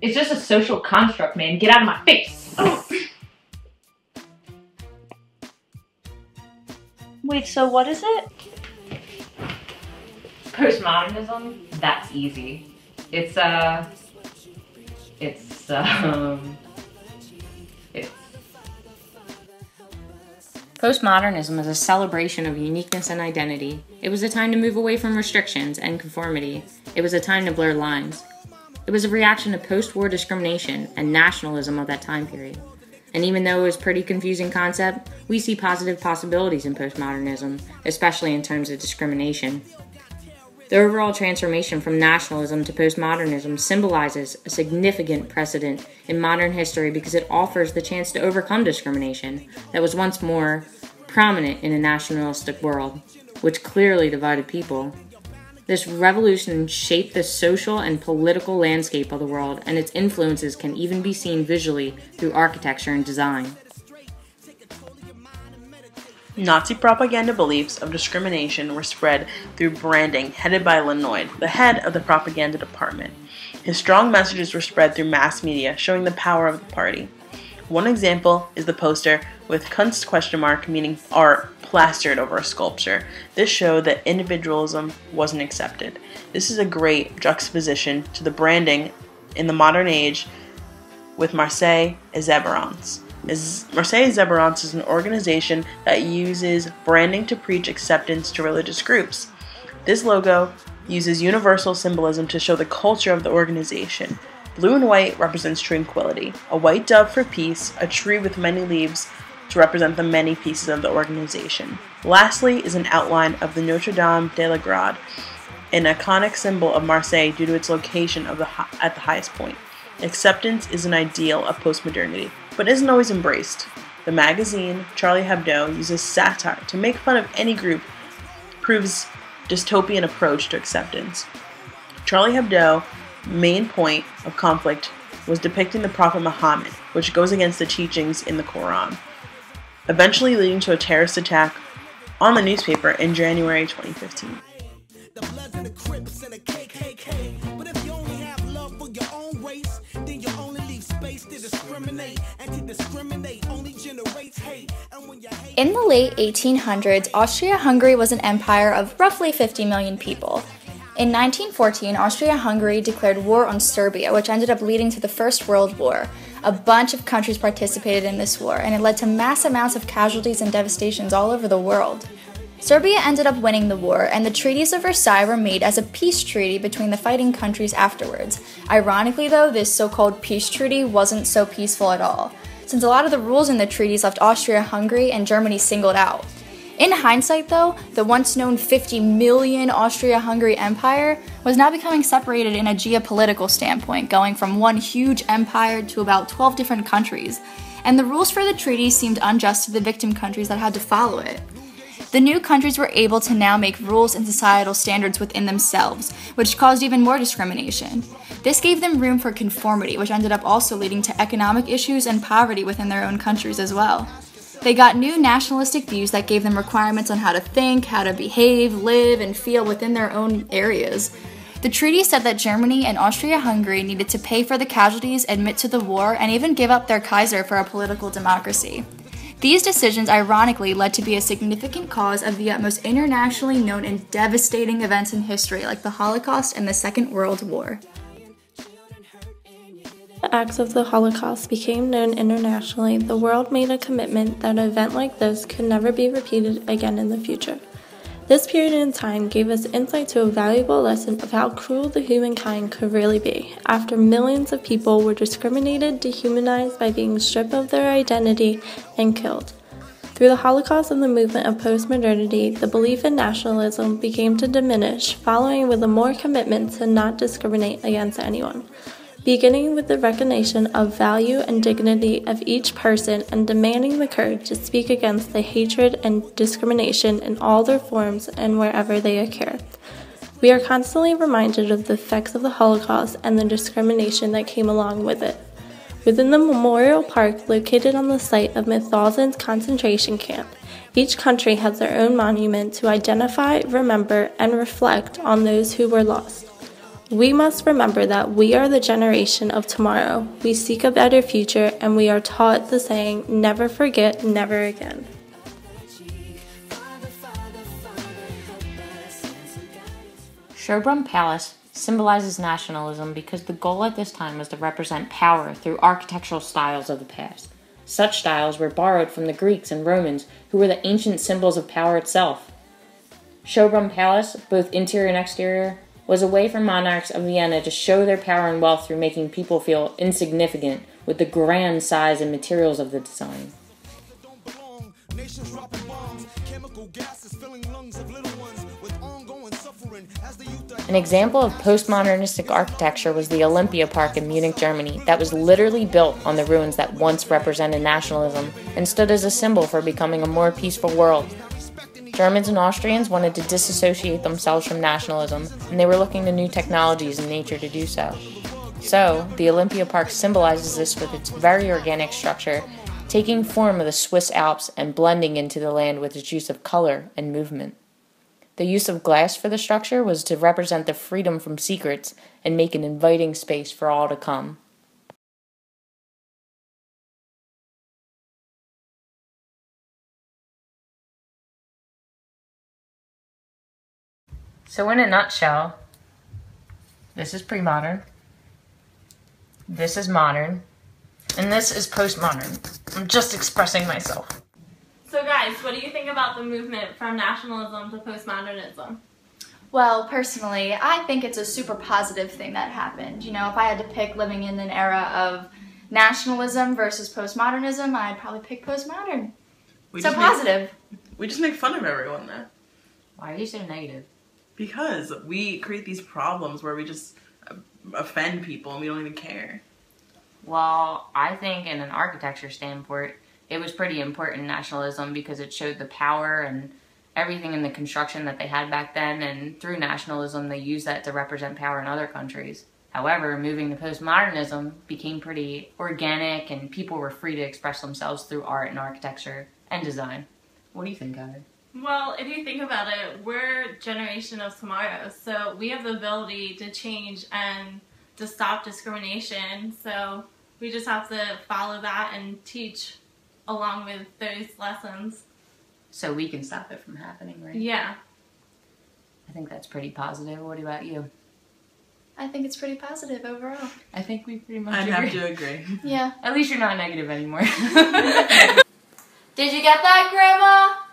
It's just a social construct, man. Get out of my face. Wait, so what is it? Postmodernism? That's easy. It's Postmodernism is a celebration of uniqueness and identity. It was a time to move away from restrictions and conformity. It was a time to blur lines. It was a reaction to post-war discrimination and nationalism of that time period. And even though it was a pretty confusing concept, we see positive possibilities in postmodernism, especially in terms of discrimination. The overall transformation from nationalism to postmodernism symbolizes a significant precedent in modern history because it offers the chance to overcome discrimination that was once more prominent in a nationalistic world, which clearly divided people. This revolution shaped the social and political landscape of the world, and its influences can even be seen visually through architecture and design. Nazi propaganda beliefs of discrimination were spread through branding headed by Lenoid, the head of the propaganda department. His strong messages were spread through mass media, showing the power of the party. One example is the poster with Kunst ? Meaning art plastered over a sculpture. This showed that individualism wasn't accepted. This is a great juxtaposition to the branding in the modern age with Marseille Exuberance. Marseille Exuberance is an organization that uses branding to preach acceptance to religious groups. This logo uses universal symbolism to show the culture of the organization. Blue and white represents tranquility, a white dove for peace, a tree with many leaves to represent the many pieces of the organization. Lastly is an outline of the Notre Dame de la Garde, an iconic symbol of Marseille due to its location at the highest point. Acceptance is an ideal of postmodernity, but isn't always embraced. The magazine, Charlie Hebdo, uses satire to make fun of any group proves dystopian approach to acceptance. Charlie Hebdo's main point of conflict was depicting the Prophet Muhammad, which goes against the teachings in the Quran, eventually leading to a terrorist attack on the newspaper in January 2015. In the late 1800s, Austria-Hungary was an empire of roughly 50 million people. In 1914, Austria-Hungary declared war on Serbia, which ended up leading to the First World War. A bunch of countries participated in this war, and it led to mass amounts of casualties and devastations all over the world. Serbia ended up winning the war, and the treaties of Versailles were made as a peace treaty between the fighting countries afterwards. Ironically though, this so-called peace treaty wasn't so peaceful at all, since a lot of the rules in the treaties left Austria-Hungary and Germany singled out. In hindsight though, the once known 50 million Austria-Hungary empire was now becoming separated in a geopolitical standpoint, going from one huge empire to about 12 different countries, and the rules for the treaty seemed unjust to the victim countries that had to follow it. The new countries were able to now make rules and societal standards within themselves, which caused even more discrimination. This gave them room for conformity, which ended up also leading to economic issues and poverty within their own countries as well. They got new nationalistic views that gave them requirements on how to think, how to behave, live, and feel within their own areas. The treaty said that Germany and Austria-Hungary needed to pay for the casualties, admit to the war, and even give up their Kaiser for a political democracy. These decisions ironically led to be a significant cause of the most internationally known and devastating events in history, like the Holocaust and the Second World War. The acts of the Holocaust became known internationally. The world made a commitment that an event like this could never be repeated again in the future. This period in time gave us insight to a valuable lesson of how cruel the humankind could really be, after millions of people were discriminated, dehumanized by being stripped of their identity, and killed. Through the Holocaust and the movement of postmodernity, the belief in nationalism began to diminish, following with a more commitment to not discriminate against anyone. Beginning with the recognition of value and dignity of each person and demanding the courage to speak against the hatred and discrimination in all their forms and wherever they occur. We are constantly reminded of the effects of the Holocaust and the discrimination that came along with it. Within the memorial park located on the site of Mauthausend's concentration camp, each country has their own monument to identify, remember, and reflect on those who were lost. We must remember that we are the generation of tomorrow. We seek a better future, and we are taught the saying, never forget, never again. Sherbrooke Palace symbolizes nationalism because the goal at this time was to represent power through architectural styles of the past. Such styles were borrowed from the Greeks and Romans, who were the ancient symbols of power itself. Sherbrooke Palace, both interior and exterior, was a way for monarchs of Vienna to show their power and wealth through making people feel insignificant with the grand size and materials of the design. An example of postmodernistic architecture was the Olympia Park in Munich, Germany, that was literally built on the ruins that once represented nationalism and stood as a symbol for becoming a more peaceful world. Germans and Austrians wanted to disassociate themselves from nationalism, and they were looking to new technologies and nature to do so. So, the Olympia Park symbolizes this with its very organic structure, taking form of the Swiss Alps and blending into the land with its use of color and movement. The use of glass for the structure was to represent the freedom from secrets and make an inviting space for all to come. So in a nutshell, this is pre-modern, this is modern, and this is postmodern. I'm just expressing myself. So guys, what do you think about the movement from nationalism to postmodernism? Well, personally, I think it's a super positive thing that happened. You know, if I had to pick living in an era of nationalism versus postmodernism, I'd probably pick postmodern. So positive. We just make fun of everyone, though. Why are you so negative? Because we create these problems where we just offend people and we don't even care. Well, I think in an architecture standpoint, it was pretty important nationalism because it showed the power and everything in the construction that they had back then, and through nationalism they used that to represent power in other countries. However, moving to postmodernism became pretty organic and people were free to express themselves through art and architecture and design. What do you think, Heather? Well, if you think about it, we're generation of tomorrow, so we have the ability to change and to stop discrimination, so we just have to follow that and teach along with those lessons. So we can stop it from happening, right? Yeah. I think that's pretty positive. What about you? I think it's pretty positive overall. I think we pretty much I'd agree. have to agree. Yeah. At least you're not negative anymore. Did you get that, Grandma?